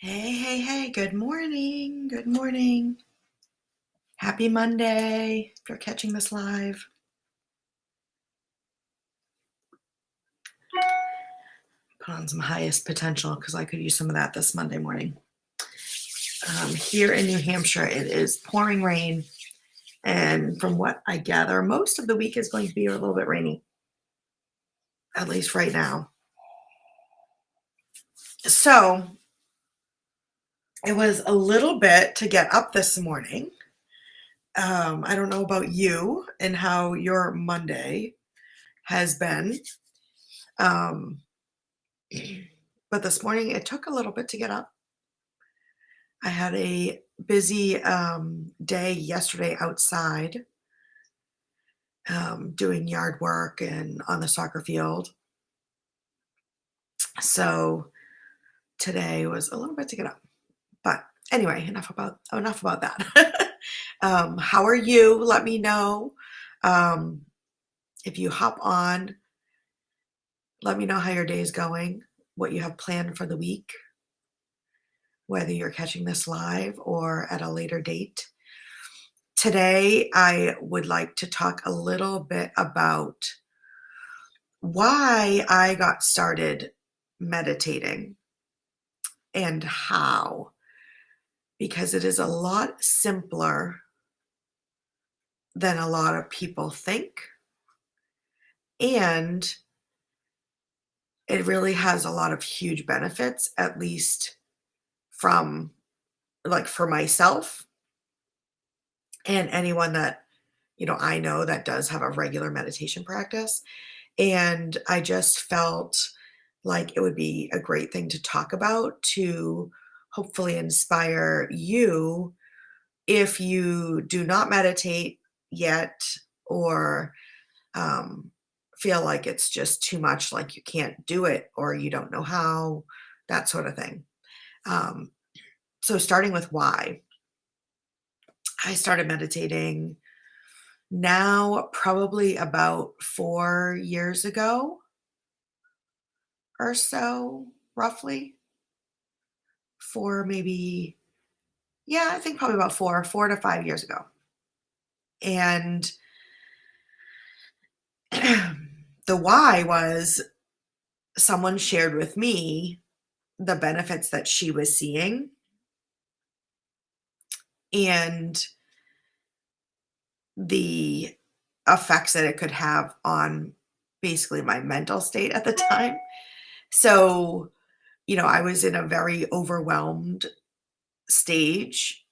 Hey, hey, hey, good morning. Good morning. Happy Monday if you're catching this live. Put on some highest potential because I could use some of that this Monday morning. Here in New Hampshire, it is pouring rain. And from what I gather, most of the week is going to be a little bit rainy, at least right now. So it was a little bit to get up this morning. I don't know about you and how your Monday has been. Um, but this morning it took a little bit to get up. I had a busy day yesterday outside doing yard work and on the soccer field. So today was a little bit to get up. But anyway, enough about that. How are you? Let me know. Um, if you hop on, let me know how your day is going, what you have planned for the week, whether you're catching this live or at a later date. Today, I would like to talk a little bit about why I got started meditating and how, because it is a lot simpler than a lot of people think. And it really has a lot of huge benefits, at least from like for myself and anyone that, I know that does have a regular meditation practice. And I just felt like it would be a great thing to talk about to hopefully inspire you if you do not meditate yet or um, feel like it's just too much, like you can't do it or you don't know how, that sort of thing. Um, so, starting with why I started meditating now, probably about 4 years ago or so, roughly. For maybe, yeah, I think probably about 4 to 5 years ago. And the why was someone shared with me the benefits that she was seeing and the effects that it could have on basically my mental state at the time. So, I was in a very overwhelmed stage,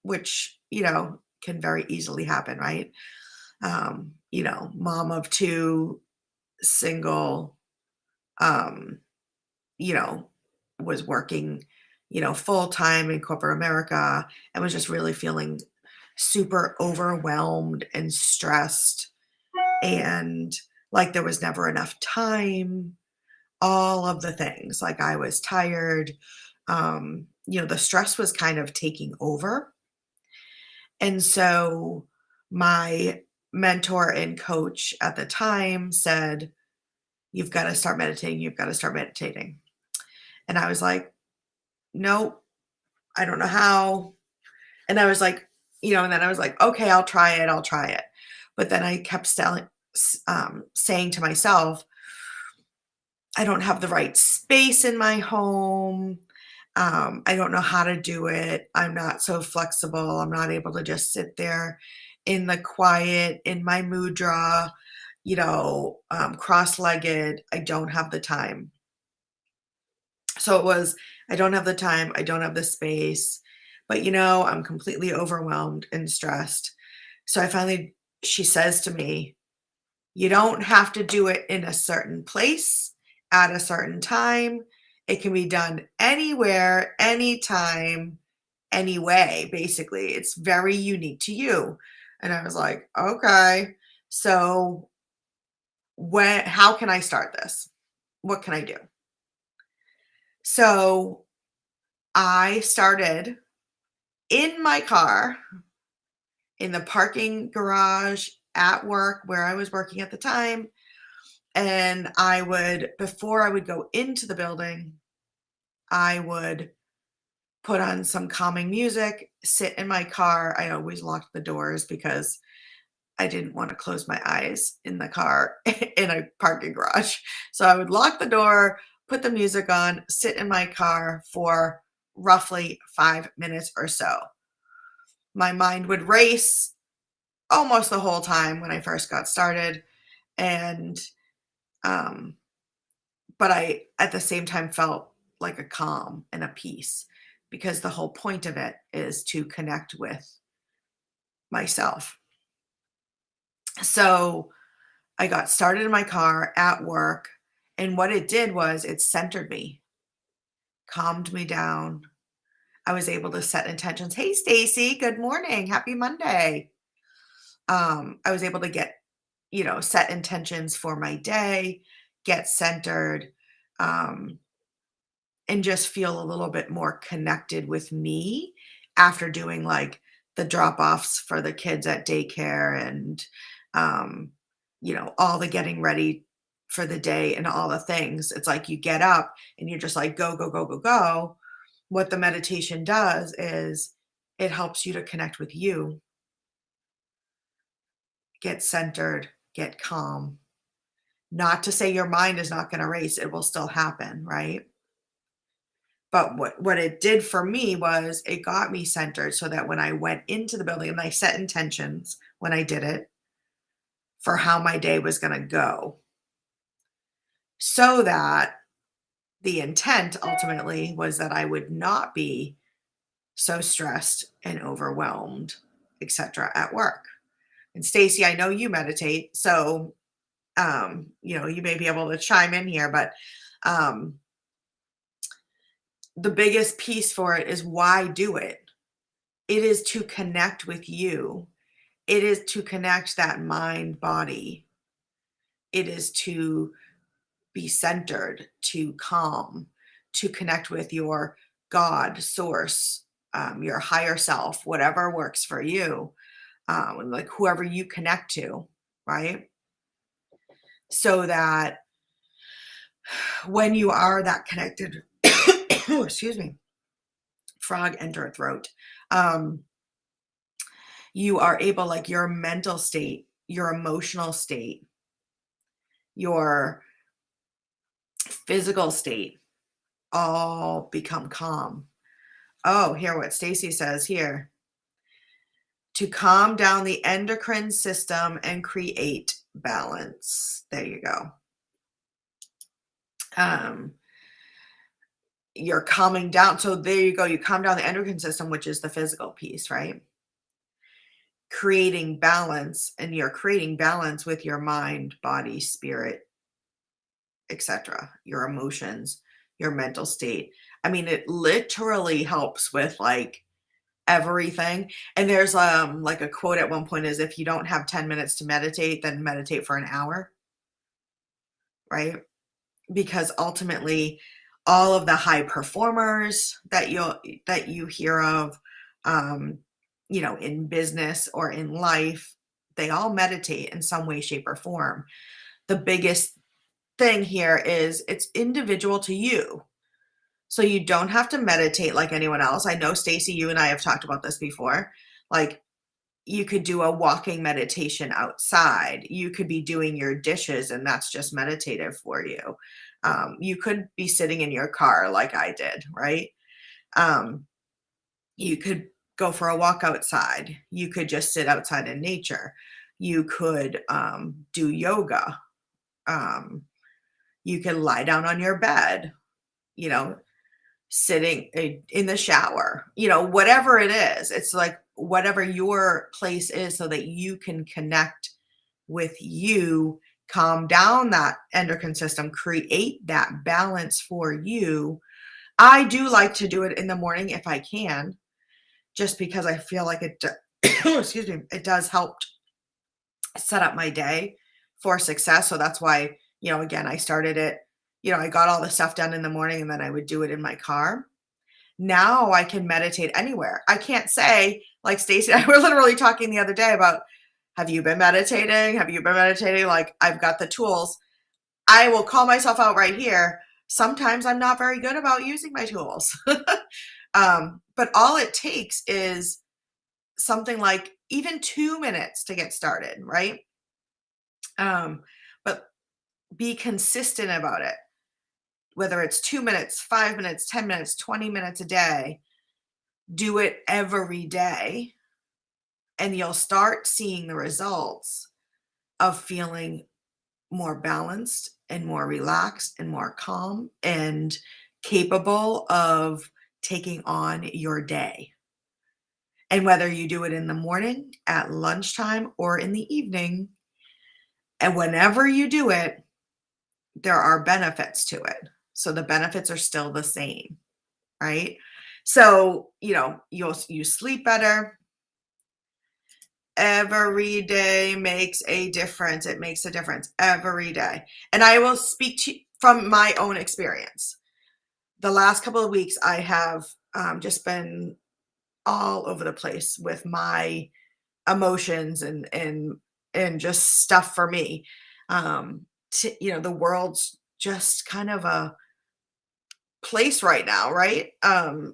which, can very easily happen, right? Mom of two, single, um, you know, was working, full time in corporate America and was just really feeling super overwhelmed and stressed and like there was never enough time, all of the things. Like I was tired. The stress was kind of taking over. And so my mentor and coach at the time said, "You've got to start meditating. You've got to start meditating." And I was like, "Nope, I don't know how." And I was like, and then I was like, "Okay, I'll try it. I'll try it." But then I kept saying to myself, "I don't have the right space in my home. I don't know how to do it. I'm not so flexible. I'm not able to just sit there in the quiet, in my mudra, cross-legged. I don't have the time." So it was, I don't have the time. I don't have the space, but I'm completely overwhelmed and stressed. So she says to me, "You don't have to do it in a certain place at a certain time. It can be done anywhere, anytime, anyway, basically. It's very unique to you." And I was like, "Okay. So how can I start this? What can I do?" So I started in my car, in the parking garage at work where I was working at the time. And before I would go into the building, I would put on some calming music, sit in my car. I always locked the doors because I didn't want to close my eyes in the car in a parking garage. So I would lock the door, put the music on, sit in my car for roughly 5 minutes or so. My mind would race almost the whole time when I first got started. And, um, but I at the same time felt like a calm and a peace because the whole point of it is to connect with myself. So I got started in my car at work, and what it did was it centered me, calmed me down. I was able to set intentions. Hey, Stacy, good morning. Happy Monday. I was able to set intentions for my day, get centered, um, and just feel a little bit more connected with me after doing like the drop offs for the kids at daycare and, um, all the getting ready for the day and all the things. It's like you get up and you're just like, go, go, go, go, go. What the meditation does is it helps you to connect with you, get centered, get calm. Not to say your mind is not going to race, it will still happen, right? But what it did for me was it got me centered so that when I went into the building and I set intentions when I did it for how my day was going to go, so that the intent ultimately was that I would not be so stressed and overwhelmed, etc. at work. And Stacy, I know you meditate, so you may be able to chime in here, but um the biggest piece for it is why do it? It is to connect with you. It is to connect that mind body. It is to be centered, to calm, to connect with your God, source, your higher self, whatever works for you, like whoever you connect to, right? So that when you are that connected, excuse me, frog enter throat. Um, you are able, like your mental state, your emotional state, your physical state all become calm. Oh, hear what Stacy says here. To calm down the endocrine system and create balance. There you go. Um, you're calming down. So there you go. You calm down the endocrine system, which is the physical piece, right? Creating balance, and you're creating balance with your mind, body, spirit, etc., your emotions, your mental state. I mean, it literally helps with like everything. And there's like a quote at one point is if you don't have 10 minutes to meditate, then meditate for an hour, right? Because ultimately all of the high performers that you hear of um in business or in life, they all meditate in some way, shape, or form. The biggest thing here is it's individual to you. So you don't have to meditate like anyone else. I know, Stacy, you and I have talked about this before. Like you could do a walking meditation outside. You could be doing your dishes and that's just meditative for you. You could be sitting in your car like I did, right? Um, you could go for a walk outside. You could just sit outside in nature. You could do yoga. Um, you could lie down on your bed, you know, sitting in the shower, whatever it is. It's like whatever your place is so that you can connect with you, calm down that endocrine system, create that balance for you. I do like to do it in the morning if I can, just because I feel like excuse me, it does help set up my day for success. So that's why, again, I started it, I got all the stuff done in the morning and then I would do it in my car. Now I can meditate anywhere. I can't say, like Stacey and I were literally talking the other day about, have you been meditating? Have you been meditating? Like, I've got the tools. I will call myself out right here. Sometimes I'm not very good about using my tools. But all it takes is something like even 2 minutes to get started, right? But be consistent about it, whether it's 2 minutes, 5 minutes, 10 minutes, 20 minutes a day. Do it every day, and you'll start seeing the results of feeling more balanced and more relaxed and more calm and capable of taking on your day. And whether you do it in the morning, at lunchtime, or in the evening, and whenever you do it, there are benefits to it. So the benefits are still the same, right? So, you sleep better. Every day makes a difference. It makes a difference every day. And I will speak to from my own experience. The last couple of weeks, I have just been all over the place with my emotions and just stuff for me. The world's just kind of a place right now, right?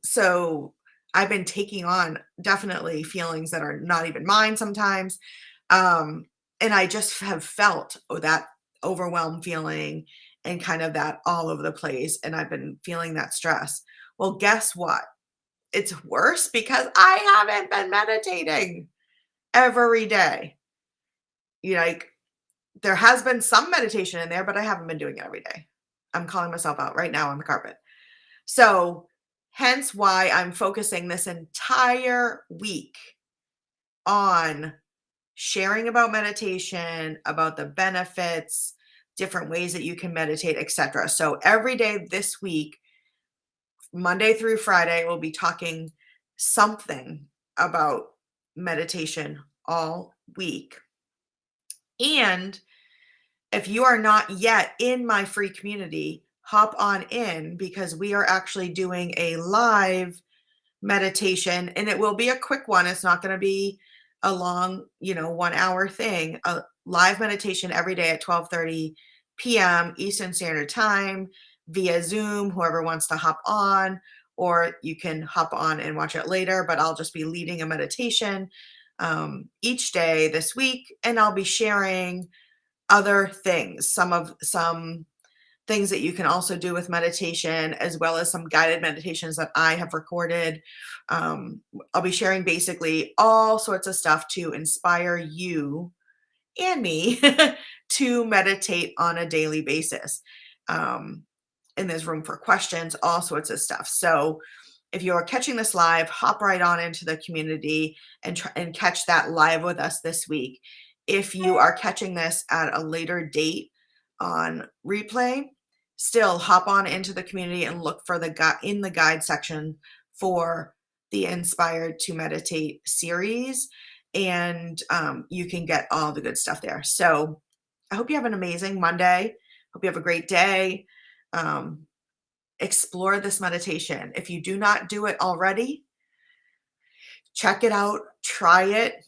So I've been taking on definitely feelings that are not even mine sometimes. Um, and I just have felt that overwhelmed feeling and kind of that all over the place. And I've been feeling that stress. Well, guess what? It's worse because I haven't been meditating every day. Like there has been some meditation in there, but I haven't been doing it every day. I'm calling myself out right now on the carpet. So, hence why I'm focusing this entire week on sharing about meditation, about the benefits, different ways that you can meditate, etc. So, every day this week, Monday through Friday, we'll be talking something about meditation all week. And if you are not yet in my free community, hop on in because we are actually doing a live meditation and it will be a quick one. It's not going to be a long, 1 hour thing. A live meditation every day at 12:30 p.m. Eastern Standard Time via Zoom, whoever wants to hop on, or you can hop on and watch it later, but I'll just be leading a meditation each day this week, and I'll be sharing other things, some things that you can also do with meditation, as well as some guided meditations that I have recorded. I'll be sharing basically all sorts of stuff to inspire you and me to meditate on a daily basis. And there's room for questions, all sorts of stuff. So if you're catching this live, hop right on into the community and catch that live with us this week. If you are catching this at a later date on replay, still hop on into the community and look for in the guide section for the Inspired to Meditate series, and you can get all the good stuff there. So I hope you have an amazing Monday. Hope you have a great day. Explore this meditation. If you do not do it already, check it out, try it.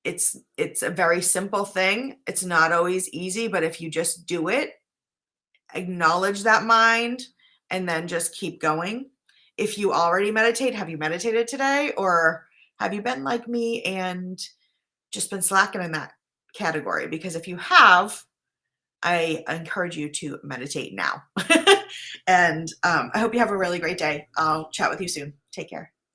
It's a very simple thing. It's not always easy, but if you just do it, acknowledge that mind, and then just keep going. If you already meditate, have you meditated today? Or have you been like me and just been slacking in that category? Because if you have, I encourage you to meditate now. And I hope you have a really great day. I'll chat with you soon. Take care.